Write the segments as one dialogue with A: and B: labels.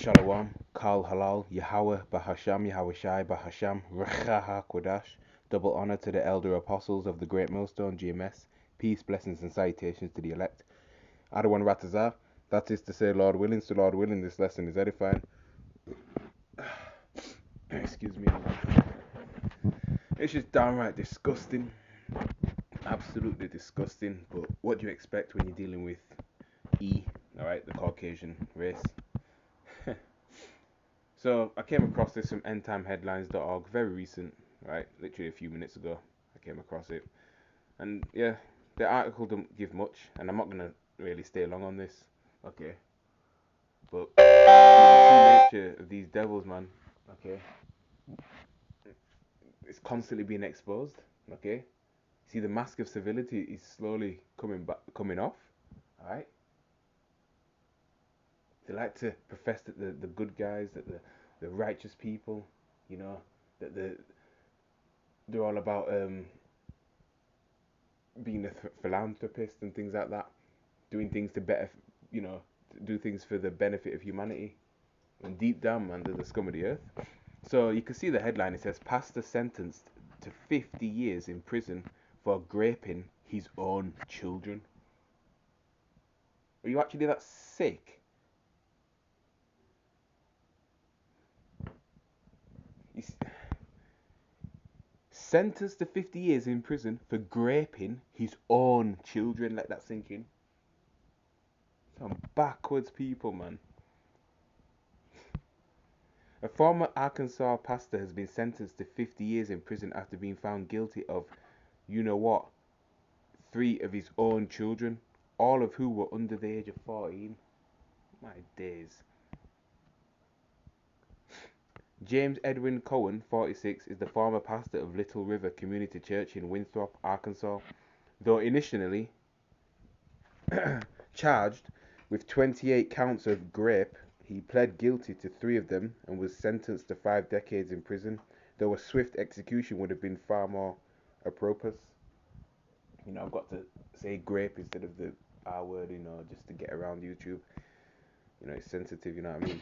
A: Shalom, Kal Halal, Yahweh, Bahasham, Yahweh Shai, Bahasham, Rechaha Kodash. Double honor to the elder apostles of the Great Millstone, GMS. Peace, blessings, and salutations to the elect. Adawan Ratazah, that is to say, Lord willing, so Lord willing, this lesson is edifying. Excuse me. It's just downright disgusting. Absolutely disgusting. But what do you expect when you're dealing with E, alright, the Caucasian race? So I came across this from endtimeheadlines.org, very recent, right? Literally a few minutes ago, I came across it, and yeah, the article don't give much, and I'm not gonna really stay long on this, okay? But the true nature of these devils, man, okay, it's constantly being exposed, okay? See, the mask of civility is slowly coming off, alright? They like to profess that the good guys, that the righteous people, you know, that they're all about being a philanthropist and things like that, doing things to better, you know, do things for the benefit of humanity. And deep down, man, they're the scum of the earth. So you can see the headline. It says, pastor sentenced to 50 years in prison for graping his own children. Are you actually that sick? He's sentenced to 50 years in prison for graping his own children. Let that sink in. Some backwards people, man. A former Arkansas pastor has been sentenced to 50 years in prison after being found guilty of, you know what, 3 of his own children, all of who were under the age of 14. My days. James Edwin Cohen, 46, is the former pastor of Little River Community Church in Winthrop, Arkansas. Though initially charged with 28 counts of grape, he pled guilty to 3 of them and was sentenced to 5 decades in prison, though a swift execution would have been far more appropriate. You know, I've got to say grape instead of the R word, you know, just to get around YouTube. You know, it's sensitive, you know what I mean?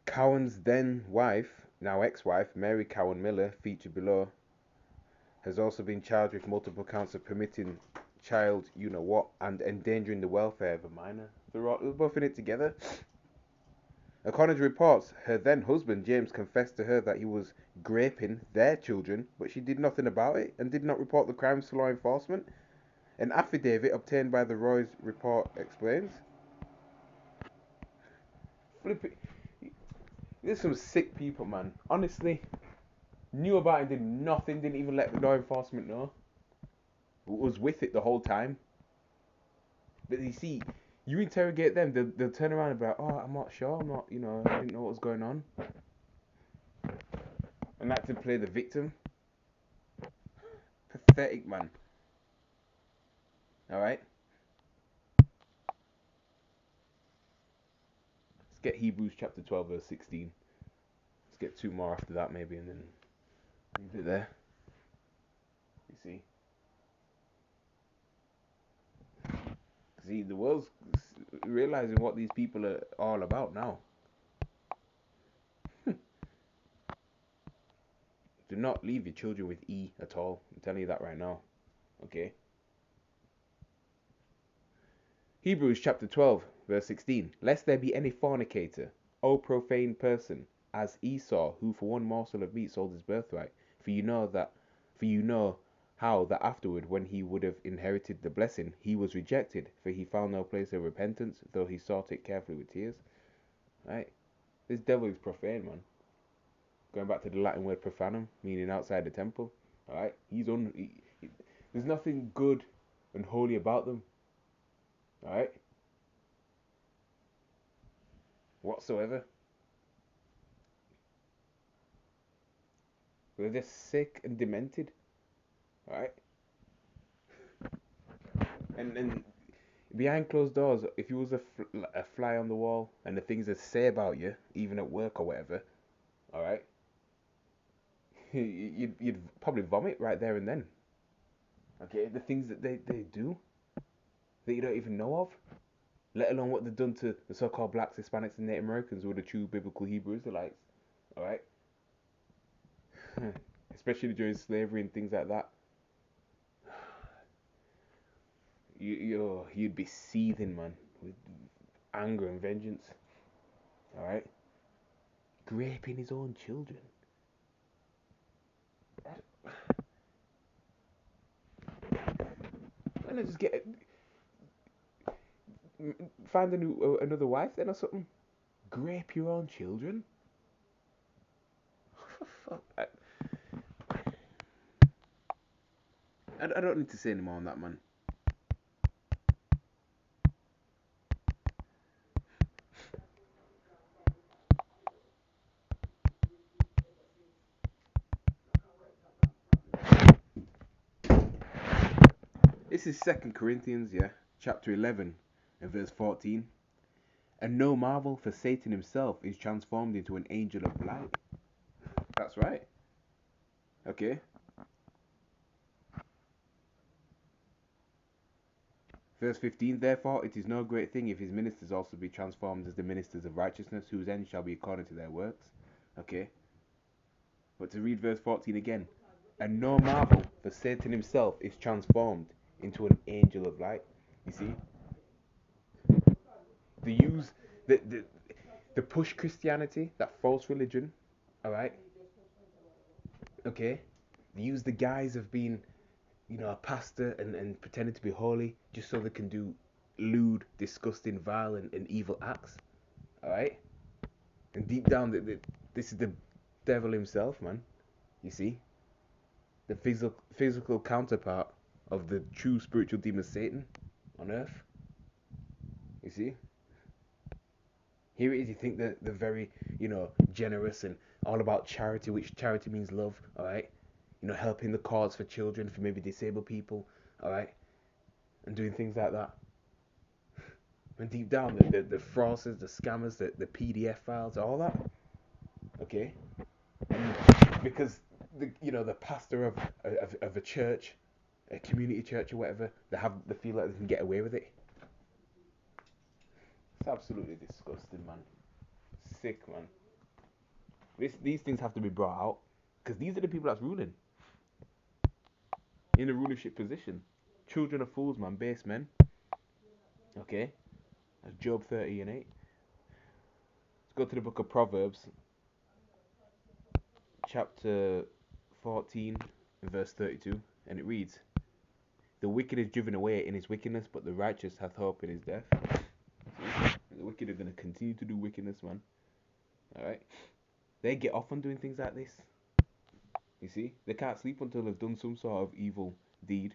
A: Cowan's then wife, now ex-wife, Mary Cowan Miller, featured below, has also been charged with multiple counts of permitting child, you know what, and endangering the welfare of a minor. They're both in it together. According to reports, her then husband James confessed to her that he was graping their children, but she did nothing about it and did not report the crimes to law enforcement. An affidavit obtained by the Roy's report explains. Flip it. There's some sick people, man. Honestly, knew about it, did nothing, didn't even let the law enforcement know. Was with it the whole time. But you see, you interrogate them, they'll turn around and be like, oh, I'm not sure, I'm not, you know, I didn't know what was going on. And that to play the victim. Pathetic, man. Alright? Let's get Hebrews chapter 12, verse 16. Let's get 2 more after that, maybe, and then leave it there. You see? See, the world's realizing what these people are all about now. Do not leave your children with E at all. I'm telling you that right now. Okay? Hebrews chapter 12, verse 16. Lest there be any fornicator, O profane person, as Esau, who for one morsel of meat sold his birthright. For you know how that afterward, when he would have inherited the blessing, he was rejected, for he found no place of repentance, though he sought it carefully with tears. Right? This devil is profane, man. Going back to the Latin word profanum, meaning outside the temple. Alright? There's nothing good and holy about them. Alright? Whatsoever. They're just sick and demented. Alright? And behind closed doors, if you was a fly on the wall and the things they say about you, even at work or whatever, alright? You'd probably vomit right there and then. Okay? The things that they do that you don't even know of. let alone what they've done to the so-called blacks, Hispanics, and Native Americans who are the true biblical Hebrew Israelites. All right, especially during slavery and things like that. You'd be seething, man, with anger and vengeance. All right, raping his own children. Why not just find another wife then or something? Grape your own children? I don't need to say any more on that, man. This is 2 Corinthians, yeah, chapter 11 and verse 14. And no marvel, for Satan himself is transformed into an angel of light. That's right. Okay. Verse 15, therefore it is no great thing if his ministers also be transformed as the ministers of righteousness, whose end shall be according to their works. Okay. But to read verse 14 again. And no marvel, for Satan himself is transformed into an angel of light. You see? The use the push Christianity, that false religion, alright? Okay? They use the guise of being, a pastor and pretending to be holy just so they can do lewd, disgusting, vile, and evil acts. Alright? And deep down, this is the devil himself, man. You see? The physical counterpart of the true spiritual demon Satan on earth. You see? Here it is, you think that they're very, generous and all about charity, which charity means love, alright? Helping the cause for children, for maybe disabled people, alright? And doing things like that. And deep down, the fraudsters, the scammers, the PDF files, all that, okay? And because, the pastor of a church, a community church or whatever, they feel like they can get away with it. It's absolutely disgusting, man. Sick, man. These things have to be brought out because these are the people that's ruling in a rulership position. Children of fools, man, base men. Okay, that's Job 30 and 8. Let's go to the book of Proverbs, chapter 14, verse 32, and it reads, the wicked is driven away in his wickedness, but the righteous hath hope in his death. See? The wicked are going to continue to do wickedness, man. Alright? They get off on doing things like this. You see? They can't sleep until they've done some sort of evil deed.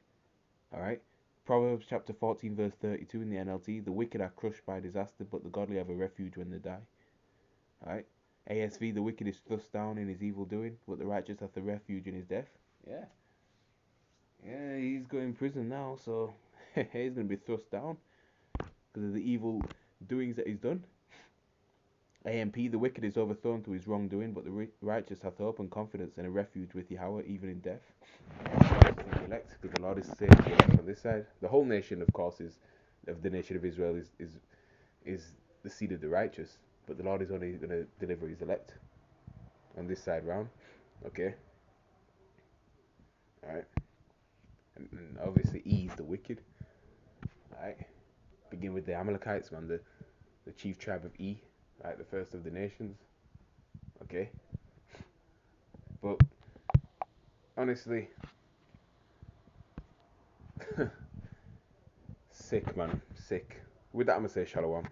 A: Alright? Proverbs chapter 14 verse 32 in the NLT. The wicked are crushed by disaster, but the godly have a refuge when they die. Alright? ASV, the wicked is thrust down in his evil doing, but the righteous hath a refuge in his death. Yeah. Yeah, he's going in prison now, so he's going to be thrust down because of the evil doings that he's done. AMP, the wicked is overthrown through his wrongdoing, but the righteous hath hope and confidence and a refuge with Yahweh even in death. The elect, because the Lord is saving the elect on this side. The whole nation, of course, of the nation of Israel is the seed of the righteous, but the Lord is only going to deliver his elect on this side round. Okay. All right. And obviously, E is the wicked. All right. Begin with the Amalekites, man, the chief tribe of E, right, the first of the nations. Okay. But honestly, sick, man, sick. With that, I'm gonna say shalom.